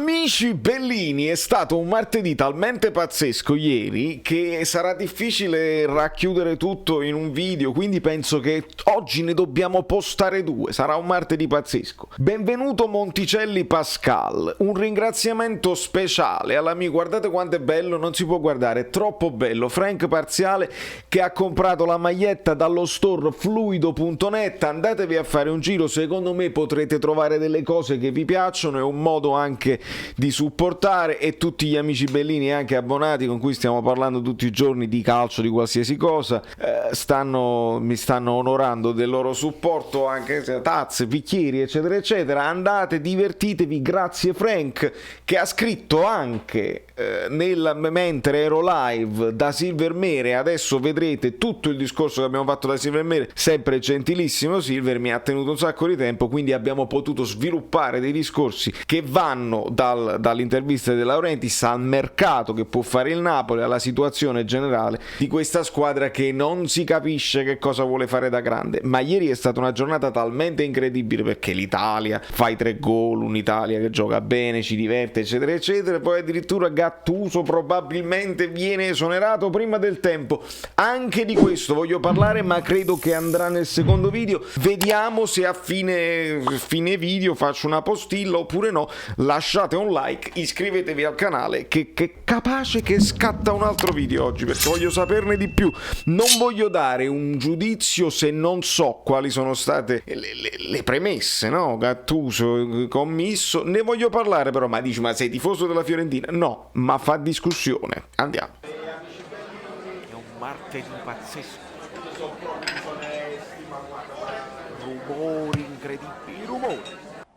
Amici bellini, è stato un martedì talmente pazzesco ieri che sarà difficile racchiudere tutto in un video, quindi penso che oggi ne dobbiamo postare due, sarà un martedì pazzesco. Benvenuto Monticelli Pascal, un ringraziamento speciale all'amico, guardate quanto è bello, non si può guardare, è troppo bello, Frank Parziale, che ha comprato la maglietta dallo store fluido.net, andatevi a fare un giro, secondo me potrete trovare delle cose che vi piacciono, è un modo anche di supportare, e tutti gli amici bellini anche abbonati con cui stiamo parlando tutti i giorni di calcio, di qualsiasi cosa, mi stanno onorando del loro supporto, anche tazze, bicchieri eccetera eccetera. Andate, divertitevi, grazie Frank, che ha scritto anche mentre ero live da Silver Mere. Adesso vedrete tutto il discorso che abbiamo fatto da Silver Mere, sempre gentilissimo Silver, mi ha tenuto un sacco di tempo, quindi abbiamo potuto sviluppare dei discorsi che vanno dall'intervista di De Laurentiis al mercato che può fare il Napoli, alla situazione generale di questa squadra che non si capisce che cosa vuole fare da grande. Ma ieri è stata una giornata talmente incredibile, perché l'Italia fa i 3 gol, un'Italia che gioca bene, ci diverte eccetera eccetera, poi addirittura Gattuso probabilmente viene esonerato prima del tempo. Anche di questo voglio parlare, ma credo che andrà nel secondo video. Vediamo se a fine video faccio una postilla oppure no. Lasciate un like, iscrivetevi al canale, che capace che scatta un altro video oggi, perché voglio saperne di più. Non voglio dare un giudizio se non so quali sono state le premesse, no? Gattuso commisso, ne voglio parlare però. Ma dici, ma sei tifoso della Fiorentina? No, ma fa discussione. Andiamo. È un martedì pazzesco. Rumori incredibili, rumori.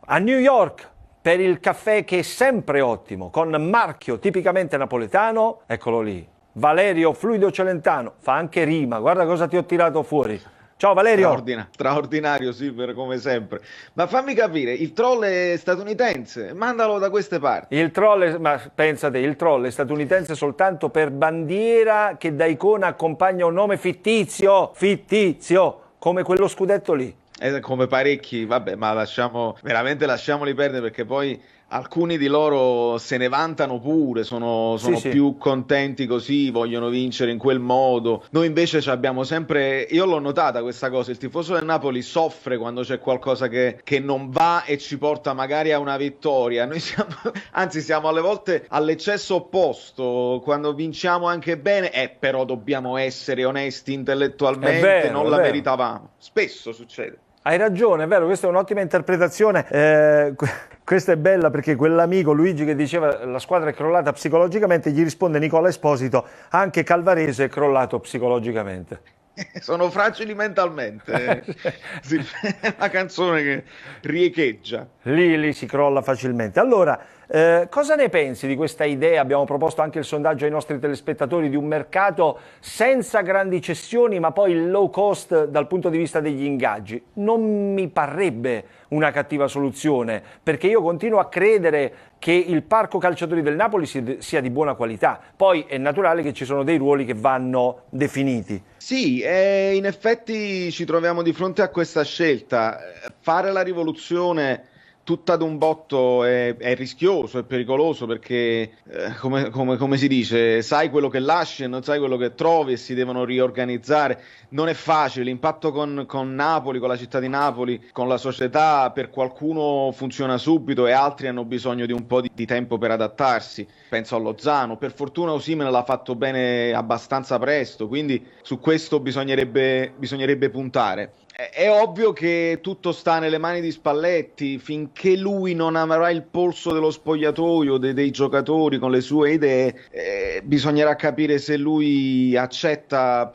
A New York, per il caffè che è sempre ottimo, con marchio tipicamente napoletano, eccolo lì, Valerio Fluido Celentano, fa anche rima, guarda cosa ti ho tirato fuori. Ciao Valerio! Straordinario Silver come sempre. Ma fammi capire, il troll è statunitense, mandalo da queste parti. Il troll, ma pensate, il troll è statunitense soltanto per bandiera che da icona accompagna un nome fittizio, come quello scudetto lì. Come parecchi, vabbè, ma lasciamoli perdere, perché poi alcuni di loro se ne vantano pure, sono Sì. più contenti così, vogliono vincere in quel modo. Noi invece abbiamo sempre, io l'ho notata questa cosa, il tifoso del Napoli soffre quando c'è qualcosa che non va e ci porta magari a una vittoria. Noi siamo alle volte all'eccesso opposto, quando vinciamo anche bene, però dobbiamo essere onesti intellettualmente, Vero, la meritavamo. Spesso succede. Hai ragione, è vero, questa è un'ottima interpretazione. Questa è bella, perché quell'amico Luigi che diceva la squadra è crollata psicologicamente, gli risponde Nicola Esposito, anche Calvarese è crollato psicologicamente. Sono fragili mentalmente. Sì, è una canzone che riecheggia. Lì si crolla facilmente. Allora, cosa ne pensi di questa idea? Abbiamo proposto anche il sondaggio ai nostri telespettatori di un mercato senza grandi cessioni, ma poi low cost dal punto di vista degli ingaggi. Non mi parrebbe una cattiva soluzione, perché io continuo a credere che il parco calciatori del Napoli sia di buona qualità. Poi è naturale che ci sono dei ruoli che vanno definiti. Sì, in effetti ci troviamo di fronte a questa scelta. Fare la rivoluzione tutta d'un botto è rischioso, è pericoloso, perché come si dice, sai quello che lasci e non sai quello che trovi, e si devono riorganizzare. Non è facile, l'impatto con Napoli, con la città di Napoli, con la società, per qualcuno funziona subito e altri hanno bisogno di un po' di tempo per adattarsi. Penso a Lozano, per fortuna Osimhen l'ha fatto bene abbastanza presto, quindi su questo bisognerebbe puntare. È ovvio che tutto sta nelle mani di Spalletti, finché lui non avrà il polso dello spogliatoio, dei giocatori con le sue idee, bisognerà capire se lui accetta.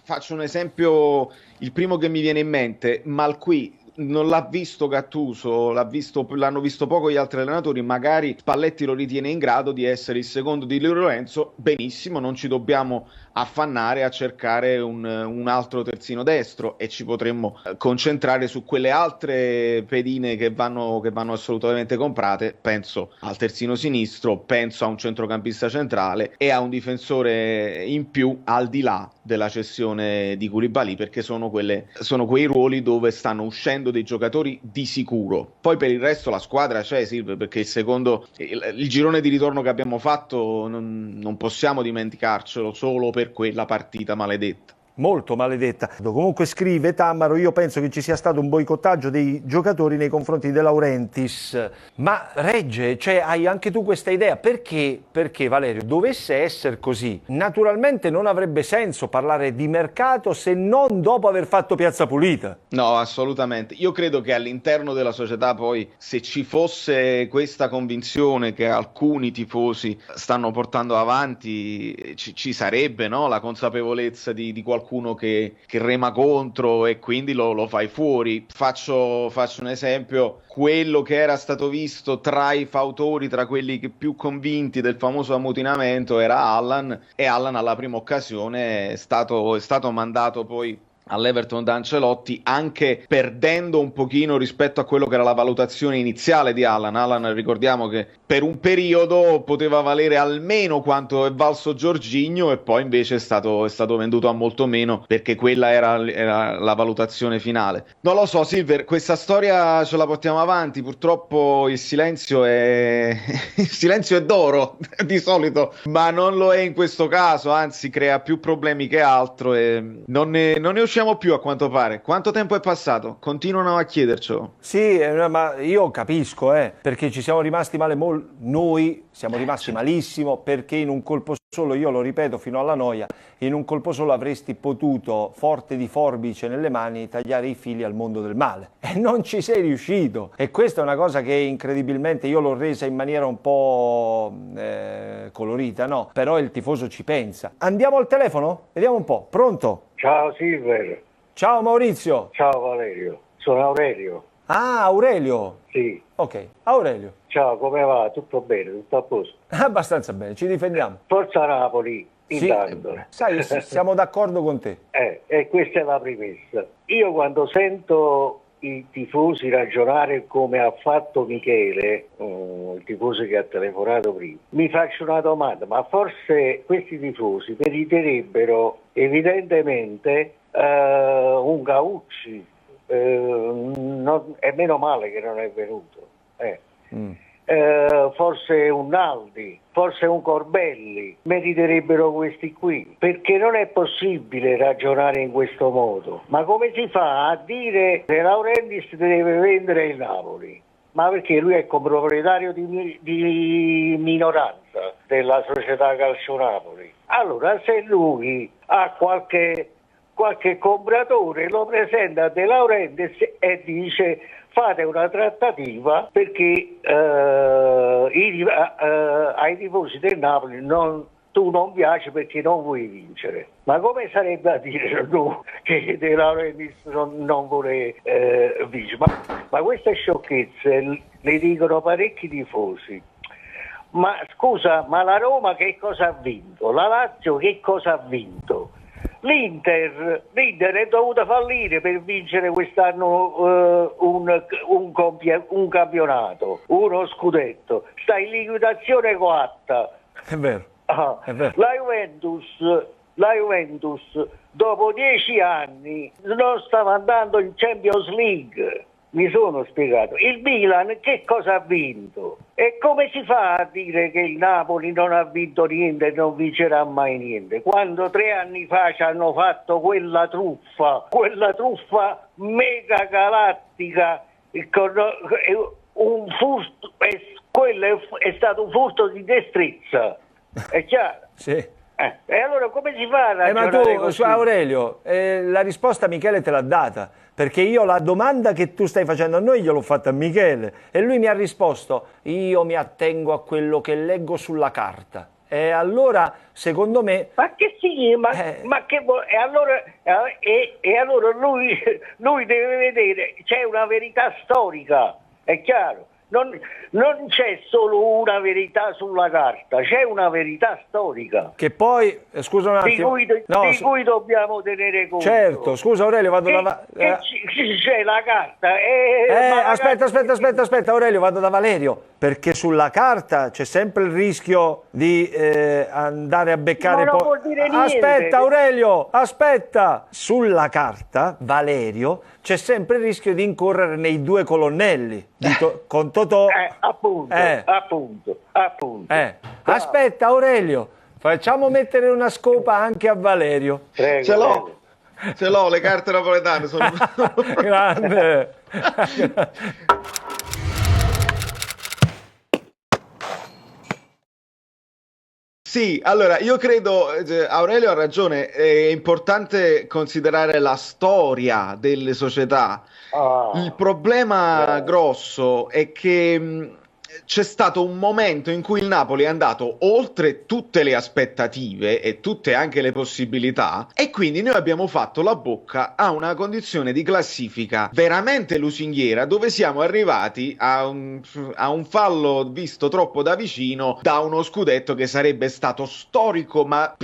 Faccio un esempio, il primo che mi viene in mente, Malqui. Non l'ha visto Gattuso, l'hanno visto poco gli altri allenatori, magari Spalletti lo ritiene in grado di essere il secondo di Lorenzo, benissimo, non ci dobbiamo affannare a cercare un altro terzino destro, e ci potremmo concentrare su quelle altre pedine che vanno assolutamente comprate. Penso al terzino sinistro, penso a un centrocampista centrale e a un difensore in più, al di là della cessione di Koulibaly, perché sono quei ruoli dove stanno uscendo prendendo dei giocatori di sicuro. Poi per il resto la squadra c'è, Silvio, perché il girone di ritorno che abbiamo fatto non possiamo dimenticarcelo solo per quella partita maledetta. Molto maledetta. Comunque scrive Tammaro, io penso che ci sia stato un boicottaggio dei giocatori nei confronti De Laurentiis. Ma regge, cioè hai anche tu questa idea? Perché Valerio, dovesse essere così, naturalmente non avrebbe senso parlare di mercato se non dopo aver fatto Piazza Pulita. No, assolutamente. Io credo che all'interno della società poi, se ci fosse questa convinzione che alcuni tifosi stanno portando avanti, ci sarebbe, no? La consapevolezza di qualcuno che rema contro e quindi lo fai fuori. Faccio un esempio: quello che era stato visto tra i fautori, tra quelli più convinti del famoso ammutinamento, era Allan, e Allan alla prima occasione è stato mandato poi all'Everton da Ancelotti, anche perdendo un pochino rispetto a quello che era la valutazione iniziale di Allan. Allan, ricordiamo che per un periodo poteva valere almeno quanto è valso Jorginho, e poi invece è stato venduto a molto meno, perché quella era la valutazione finale. Non lo so, Silver, questa storia ce la portiamo avanti. Purtroppo il silenzio è d'oro di solito, ma non lo è in questo caso, anzi crea più problemi che altro, e non ne usciamo più, a quanto pare. Quanto tempo è passato? Continuano a chiedercelo. Sì, ma io capisco, perché ci siamo rimasti male, noi siamo rimasti malissimo, perché in un colpo solo, io lo ripeto fino alla noia, in un colpo solo avresti potuto, forte di forbice nelle mani, tagliare i fili al mondo del male. E non ci sei riuscito. E questa è una cosa che incredibilmente io l'ho resa in maniera un po' colorita, no? Però il tifoso ci pensa. Andiamo al telefono? Vediamo un po'. Pronto? Ciao Silver. Ciao Maurizio. Ciao Valerio. Sono Aurelio. Ah, Aurelio. Sì. Ok, Aurelio. Ciao, come va? Tutto bene? Tutto a posto? Abbastanza bene, ci difendiamo. Forza Napoli, Sì, intanto. sai, siamo d'accordo con te. E questa è la premessa. Io quando sento i tifosi ragionare come ha fatto Michele, il tifoso che ha telefonato prima, mi faccio una domanda: ma forse questi tifosi meriterebbero evidentemente un Gaucci, è meno male che non è venuto, forse un Naldi, forse un Corbelli, meriterebbero questi qui, perché non è possibile ragionare in questo modo. Ma come si fa a dire che Laurentiis deve vendere il Napoli? Ma perché lui è comproprietario di minoranza della società Calcio Napoli. Allora, se lui ha qualche compratore, lo presenta a De Laurentiis e dice: fate una trattativa, perché ai tifosi del Napoli tu non piaci perché non vuoi vincere. Ma come sarebbe a dire che De Laurentiis non vuole vincere? Ma queste sciocchezze le dicono parecchi tifosi. Ma scusa, ma la Roma che cosa ha vinto? La Lazio che cosa ha vinto? L'Inter è dovuta fallire per vincere quest'anno un campionato, uno scudetto. Sta in liquidazione coatta. È vero. È vero. La Juventus dopo 10 anni non stava andando in Champions League. Mi sono spiegato. Il Milan che cosa ha vinto? E come si fa a dire che il Napoli non ha vinto niente e non vincerà mai niente, quando 3 anni fa ci hanno fatto quella truffa mega galattica, un furto, quello è stato un furto di destrezza, è chiaro? Sì. E allora come si fa a ragionare ma tu, così? Aurelio, la risposta Michele te l'ha data, perché io la domanda che tu stai facendo a noi gliel'ho fatta a Michele e lui mi ha risposto: io mi attengo a quello che leggo sulla carta. E allora, secondo me... Ma che significa? Ma che vuoi? E allora lui deve vedere, c'è una verità storica, è chiaro. Non c'è solo una verità sulla carta, c'è una verità storica. Che poi, scusa un attimo... di cui dobbiamo tenere conto. Certo, scusa Aurelio, vado da... c'è la carta. Aspetta Aurelio, vado da Valerio. perché sulla carta c'è sempre il rischio di andare a beccare Ma non vuol dire niente. Aspetta Aurelio, aspetta! Sulla carta, Valerio, c'è sempre il rischio di incorrere nei due colonnelli con Totò. Appunto. Aspetta Aurelio, facciamo mettere una scopa anche a Valerio. Prego, Ce l'ho. prego. Ce l'ho, le carte napoletane sono... Grande. Sì, allora io credo, Aurelio ha ragione, è importante considerare la storia delle società. Il problema grosso è che c'è stato un momento in cui il Napoli è andato oltre tutte le aspettative e tutte anche le possibilità, e quindi noi abbiamo fatto la bocca a una condizione di classifica veramente lusinghiera, dove siamo arrivati a un fallo visto troppo da vicino da uno scudetto che sarebbe stato storico, ma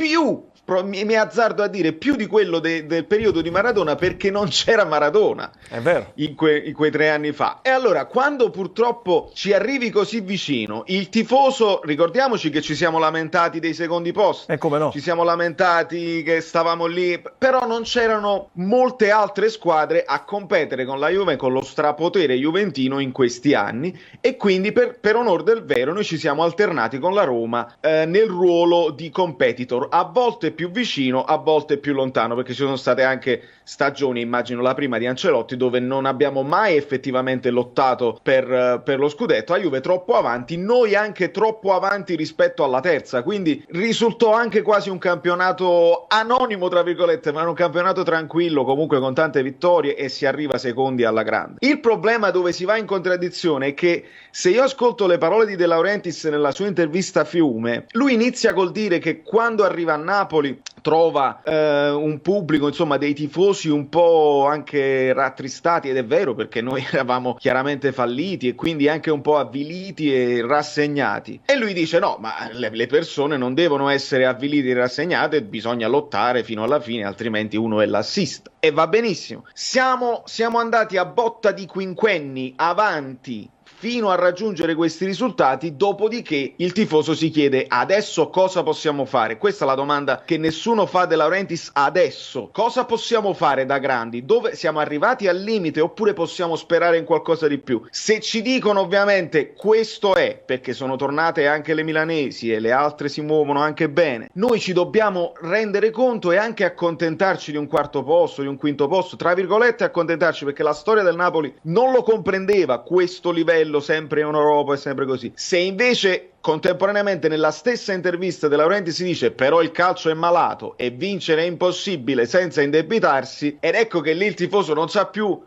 mi azzardo a dire più di quello del periodo di Maradona, perché non c'era Maradona. È vero. In quei 3 anni fa. E allora, quando purtroppo ci arrivi così vicino, il tifoso, ricordiamoci che ci siamo lamentati dei secondi posti, E come no? ci siamo lamentati che stavamo lì, però non c'erano molte altre squadre a competere con la Juve, con lo strapotere juventino in questi anni, e quindi per onor del vero noi ci siamo alternati con la Roma nel ruolo di competitor, a volte più vicino, a volte più lontano, perché ci sono state anche stagioni, immagino la prima di Ancelotti, dove non abbiamo mai effettivamente lottato per lo scudetto, la Juve troppo avanti, noi anche troppo avanti rispetto alla terza, quindi risultò anche quasi un campionato anonimo tra virgolette, ma era un campionato tranquillo, comunque con tante vittorie, e si arriva secondi alla grande. Il problema dove si va in contraddizione è che se io ascolto le parole di De Laurentiis nella sua intervista a Fiume, lui inizia col dire che quando arriva a Napoli trova un pubblico, insomma dei tifosi un po' anche rattristati, ed è vero, perché noi eravamo chiaramente falliti e quindi anche un po' avviliti e rassegnati, e lui dice no, ma le persone non devono essere avvilite e rassegnate, bisogna lottare fino alla fine, altrimenti uno è l'assist, e va benissimo. Siamo andati a botta di quinquenni avanti fino a raggiungere questi risultati, dopodiché il tifoso si chiede adesso cosa possiamo fare. Questa è la domanda che nessuno fa De Laurentiis adesso. Cosa possiamo fare da grandi? Dove siamo arrivati al limite oppure possiamo sperare in qualcosa di più? Se ci dicono ovviamente questo è, perché sono tornate anche le milanesi e le altre si muovono anche bene, noi ci dobbiamo rendere conto e anche accontentarci di un quarto posto, di un quinto posto, tra virgolette accontentarci, perché la storia del Napoli non lo comprendeva questo livello sempre in Europa e sempre così. Se invece contemporaneamente nella stessa intervista De Laurentiis si dice però il calcio è malato e vincere è impossibile senza indebitarsi, ed ecco che lì il tifoso non sa più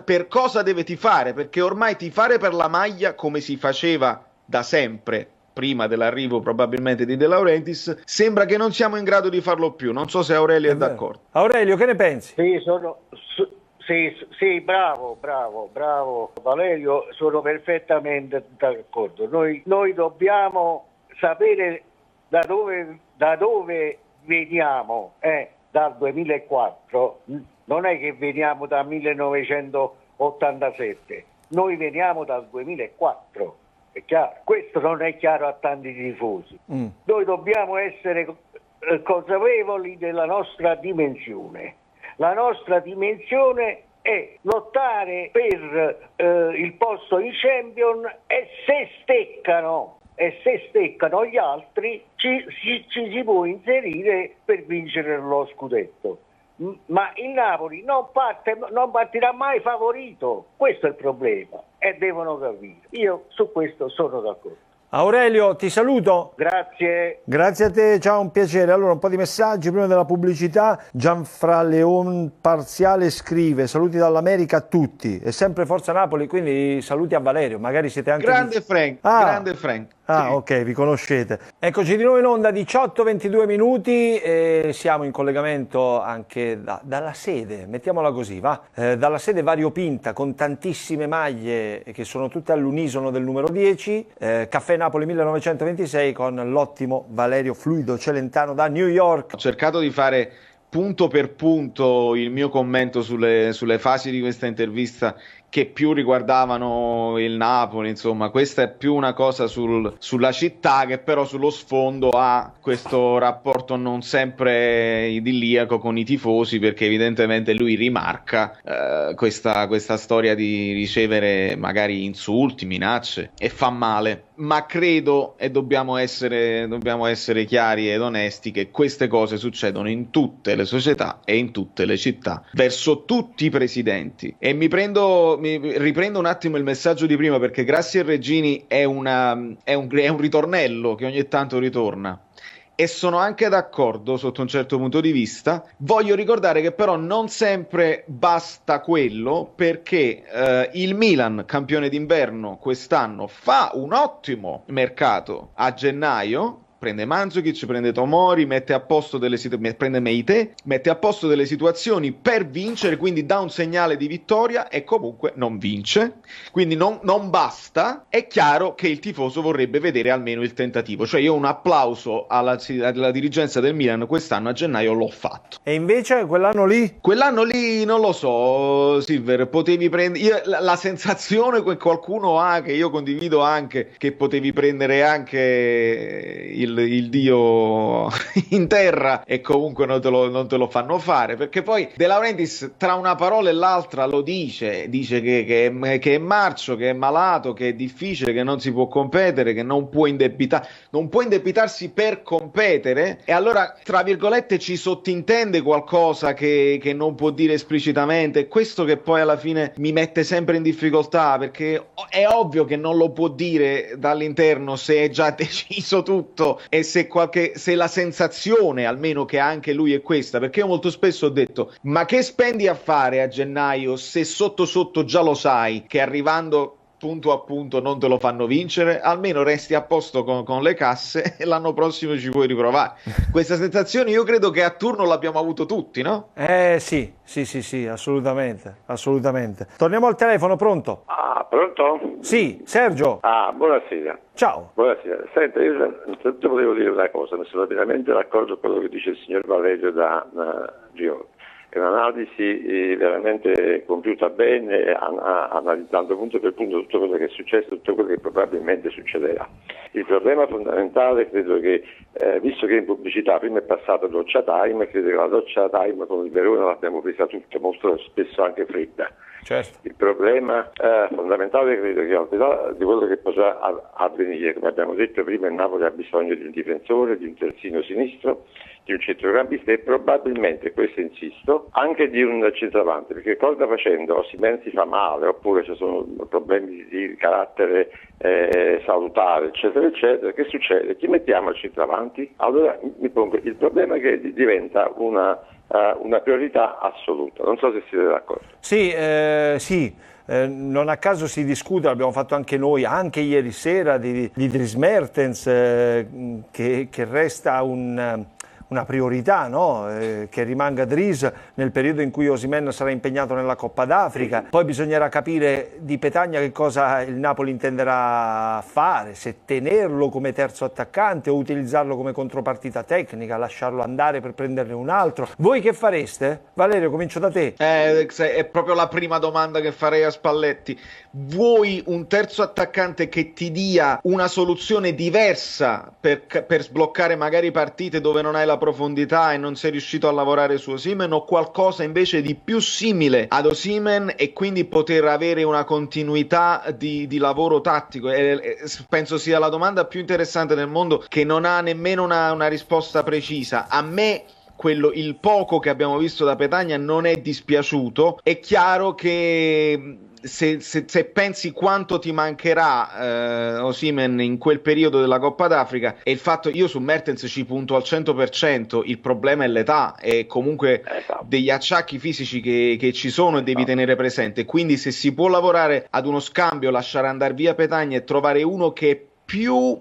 per cosa deve tifare, perché ormai tifare per la maglia, come si faceva da sempre prima dell'arrivo probabilmente di De Laurentiis, sembra che non siamo in grado di farlo più. Non so se Aurelio è d'accordo. Aurelio, che ne pensi? Sì, bravo Valerio, sono perfettamente d'accordo. Noi dobbiamo sapere da dove veniamo, dal 2004, non è che veniamo dal 1987, noi veniamo dal 2004, è chiaro. Questo non è chiaro a tanti tifosi. Noi dobbiamo essere consapevoli della nostra dimensione. La nostra dimensione è lottare per il posto in Champions, e se steccano gli altri ci si può inserire per vincere lo scudetto. Ma il Napoli non partirà mai favorito, questo è il problema, e devono capire. Io su questo sono d'accordo. Aurelio, ti saluto. Grazie. Grazie a te, ciao, un piacere. Allora, un po' di messaggi prima della pubblicità. Gianfraleon Parziale scrive: saluti dall'America a tutti. È sempre Forza Napoli, quindi saluti a Valerio. Magari siete anche... Grande Frank. Ah, Sì. ok, vi conoscete. Eccoci di nuovo in onda, 18-22 minuti, e siamo in collegamento anche dalla sede, mettiamola così, va? Dalla sede variopinta, con tantissime maglie che sono tutte all'unisono del numero 10, Caffè Napoli 1926, con l'ottimo Valerio Fluido Celentano da New York. Ho cercato di fare punto per punto il mio commento sulle fasi di questa intervista che più riguardavano il Napoli, insomma, questa è più una cosa sulla città, che però sullo sfondo ha questo rapporto non sempre idilliaco con i tifosi, perché evidentemente lui rimarca questa storia di ricevere magari insulti, minacce, e fa male. Ma credo, e dobbiamo essere chiari ed onesti, che queste cose succedono in tutte le società e in tutte le città, verso tutti i presidenti. E riprendo un attimo il messaggio di prima, perché Grassi e Regini è un ritornello che ogni tanto ritorna. E sono anche d'accordo sotto un certo punto di vista. Voglio ricordare che però non sempre basta quello, perché il Milan, campione d'inverno quest'anno, fa un ottimo mercato a gennaio. Prende Mandzukic, prende Tomori, mette a posto prende Meite, mette a posto delle situazioni per vincere, quindi dà un segnale di vittoria, e comunque non vince, quindi non basta. È chiaro che il tifoso vorrebbe vedere almeno il tentativo, cioè io un applauso alla dirigenza del Milan quest'anno a gennaio l'ho fatto. E invece quell'anno lì non lo so, Silver, potevi prendere la sensazione che qualcuno ha, che io condivido anche, che potevi prendere anche il dio in terra, e comunque non te lo fanno fare, perché poi De Laurentiis tra una parola e l'altra lo dice che è marcio, che è malato, che è difficile, che non si può competere, che non può indebitarsi per competere, e allora tra virgolette ci sottintende qualcosa che non può dire esplicitamente. Questo che poi alla fine mi mette sempre in difficoltà, perché è ovvio che non lo può dire dall'interno se è già deciso tutto, e se la sensazione almeno che ha anche lui è questa, perché io molto spesso ho detto: ma che spendi a fare a gennaio se sotto sotto già lo sai che arrivando punto a punto non te lo fanno vincere? Almeno resti a posto con le casse e l'anno prossimo ci puoi riprovare. Questa sensazione io credo che a turno l'abbiamo avuto tutti, no? Sì, assolutamente. Torniamo al telefono, pronto? Pronto? Sì, Sergio. Buonasera. Ciao. Buonasera. Senta, io innanzitutto volevo dire una cosa, mi sono pienamente d'accordo con quello che dice il signor Valerio da Gio. È un'analisi veramente compiuta bene, analizzando punto per punto tutto quello che è successo, tutto quello che probabilmente succederà. Il problema fondamentale credo che, visto che in pubblicità prima è passato doccia time, credo che la doccia time con il Verona l'abbiamo presa tutta, molto spesso anche fredda. Certo. Il problema fondamentale credo che, al di là di quello che potrà avvenire, come abbiamo detto prima, il Napoli ha bisogno di un difensore, di un terzino sinistro, di un centrocampista e probabilmente, questo insisto, anche di un centravanti, perché cosa facendo? Osimhen si fa male, oppure ci sono problemi di carattere salutare, eccetera, eccetera. Che succede? Chi mettiamo al centravanti? Allora mi pongo il problema che diventa una priorità assoluta. Non so se siete d'accordo. Sì. Non a caso si discute, l'abbiamo fatto anche noi, anche ieri sera, di Dries Mertens, che resta una priorità, no? Che rimanga Dries nel periodo in cui Osimhen sarà impegnato nella Coppa d'Africa. Poi bisognerà capire di Petagna che cosa il Napoli intenderà fare, se tenerlo come terzo attaccante o utilizzarlo come contropartita tecnica, lasciarlo andare per prenderne un altro. Voi che fareste? Valerio, comincio da te. È proprio la prima domanda che farei a Spalletti. Vuoi un terzo attaccante che ti dia una soluzione diversa per sbloccare magari partite dove non hai la profondità e non sei riuscito a lavorare su Osimhen, o qualcosa invece di più simile ad Osimhen e quindi poter avere una continuità di lavoro tattico? Penso sia la domanda più interessante del mondo, che non ha nemmeno una risposta precisa. A me il poco che abbiamo visto da Petagna non è dispiaciuto. È chiaro che se pensi quanto ti mancherà Osimhen in quel periodo della Coppa d'Africa, e il fatto, io su Mertens ci punto al 100%, il problema è l'età e comunque degli acciacchi fisici che ci sono e devi tenere presente. Quindi se si può lavorare ad uno scambio, lasciare andare via Petagna e trovare uno che è più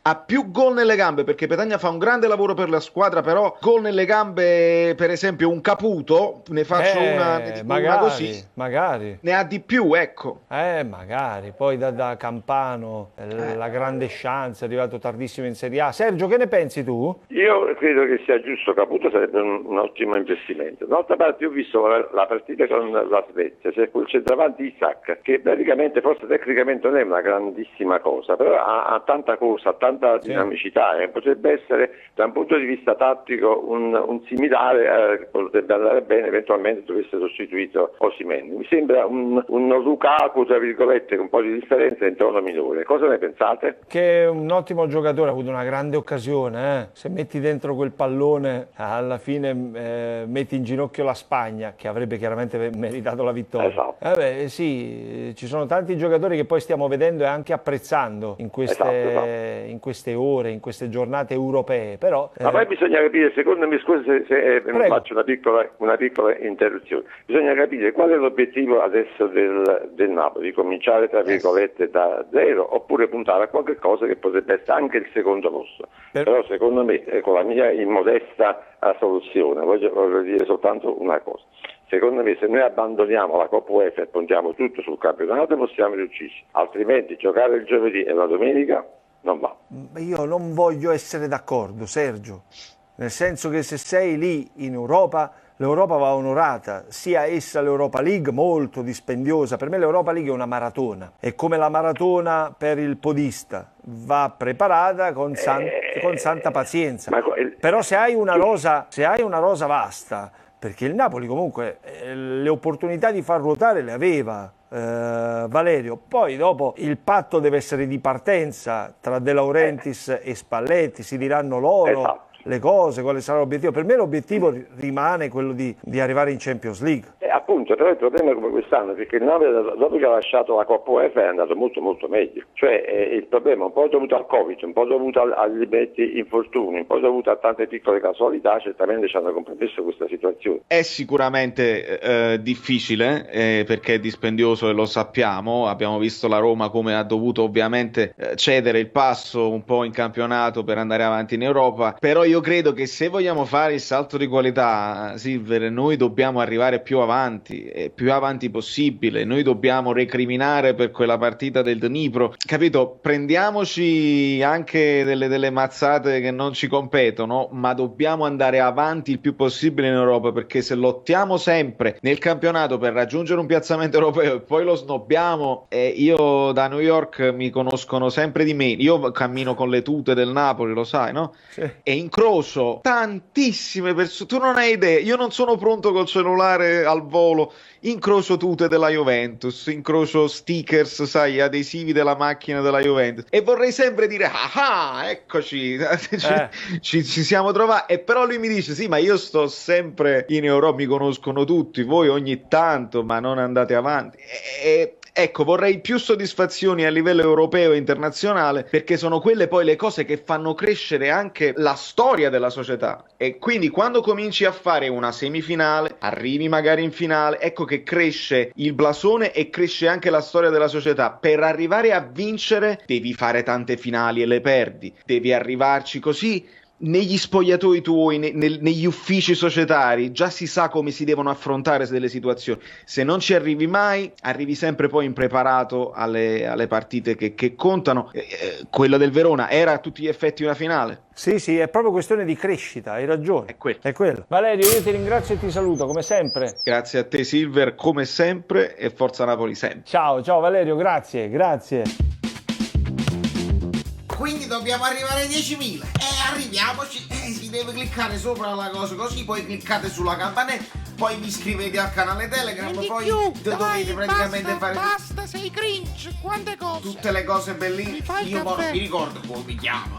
ha più gol nelle gambe, perché Petagna fa un grande lavoro per la squadra, però gol nelle gambe, per esempio un Caputo, ne faccio ne dico una così, magari. ne ha di più, ecco. Magari, poi da Campano, la grande chance, è arrivato tardissimo in Serie A. Sergio, che ne pensi tu? Io credo che sia giusto, Caputo sarebbe un ottimo investimento. D'altra parte, io ho visto la partita con la Svezia, c'è quel centravanti Isaac, che praticamente forse tecnicamente non è una grandissima cosa, però ha tanta cosa, ha tanta dinamicità, e potrebbe essere da un punto di vista tattico un similare che potrebbe andare bene eventualmente dovesse sostituito Osimhen. Mi sembra un Lukaku, tra virgolette, con un po' di differenza in tono minore. Cosa ne pensate? Che è un ottimo giocatore, ha avuto una grande occasione. Se metti dentro quel pallone, alla fine metti in ginocchio la Spagna, che avrebbe chiaramente meritato la vittoria. Esatto. Sì, ci sono tanti giocatori che poi stiamo vedendo e anche apprezzando in queste ore, in queste giornate europee. Però, ma poi bisogna capire, secondo me, scusa se faccio una piccola interruzione, bisogna capire qual è l'obiettivo adesso del Napoli, cominciare tra virgolette da zero oppure puntare a qualche cosa che potrebbe essere anche il secondo posto. Però secondo me, con la mia immodesta soluzione, voglio dire soltanto una cosa. Secondo me, se noi abbandoniamo la Coppa UEFA e puntiamo tutto sul campionato, possiamo riuscirci, altrimenti giocare il giovedì e la domenica non va. Io non voglio essere d'accordo, Sergio, nel senso che se sei lì in Europa, l'Europa va onorata, sia essa l'Europa League, molto dispendiosa. Per me l'Europa League è una maratona, è come la maratona per il podista, va preparata con santa pazienza. Però se hai una rosa vasta, perché il Napoli comunque le opportunità di far ruotare le aveva, Valerio, poi dopo il patto deve essere di partenza tra De Laurentiis e Spalletti, si diranno loro le cose, quale sarà l'obiettivo. Per me l'obiettivo rimane quello di arrivare in Champions League. Appunto, però il problema è come quest'anno, perché il Napoli dopo che ha lasciato la Coppa UEFA è andato molto molto meglio. Cioè il problema è un po' dovuto al Covid, un po' dovuto agli betti infortuni, un po' dovuto a tante piccole casualità, certamente ci hanno compromesso questa situazione. È sicuramente difficile perché è dispendioso e lo sappiamo, abbiamo visto la Roma come ha dovuto ovviamente cedere il passo un po' in campionato per andare avanti in Europa, però io credo che se vogliamo fare il salto di qualità, Silver, noi dobbiamo arrivare più avanti possibile, noi dobbiamo recriminare per quella partita del Dnipro, capito? Prendiamoci anche delle mazzate che non ci competono, ma dobbiamo andare avanti il più possibile in Europa, perché se lottiamo sempre nel campionato per raggiungere un piazzamento europeo e poi lo snobbiamo, io da New York mi conoscono sempre di meno, io cammino con le tute del Napoli, lo sai, no? Sì. E incrocio tantissime persone, tu non hai idea, io non sono pronto col cellulare al volo, incrocio tute della Juventus, incrocio stickers, sai, adesivi della macchina della Juventus, e vorrei sempre dire eccoci, ci siamo trovati, e però lui mi dice sì, ma io sto sempre in Europa, mi conoscono tutti, voi ogni tanto, ma non andate avanti. Ecco, vorrei più soddisfazioni a livello europeo e internazionale, perché sono quelle poi le cose che fanno crescere anche la storia della società, e quindi quando cominci a fare una semifinale, arrivi magari in finale, ecco che cresce il blasone e cresce anche la storia della società. Per arrivare a vincere devi fare tante finali e le perdi, devi arrivarci così. Negli spogliatoi tuoi, negli uffici societari, già si sa come si devono affrontare delle situazioni. Se non ci arrivi mai, arrivi sempre poi impreparato alle partite che contano. Quella del Verona era a tutti gli effetti una finale. Sì, è proprio questione di crescita, hai ragione. È quello. Valerio, io ti ringrazio e ti saluto, come sempre. Grazie a te, Silver, come sempre, e Forza Napoli sempre. Ciao Valerio, grazie. Quindi dobbiamo arrivare ai 10.000 e arriviamoci, si deve cliccare sopra la cosa così, poi cliccate sulla campanella, poi vi iscrivete al canale Telegram, poi dovete praticamente fare basta, sei cringe, quante cose, tutte le cose bellissime. Io mi ricordo come mi chiamo,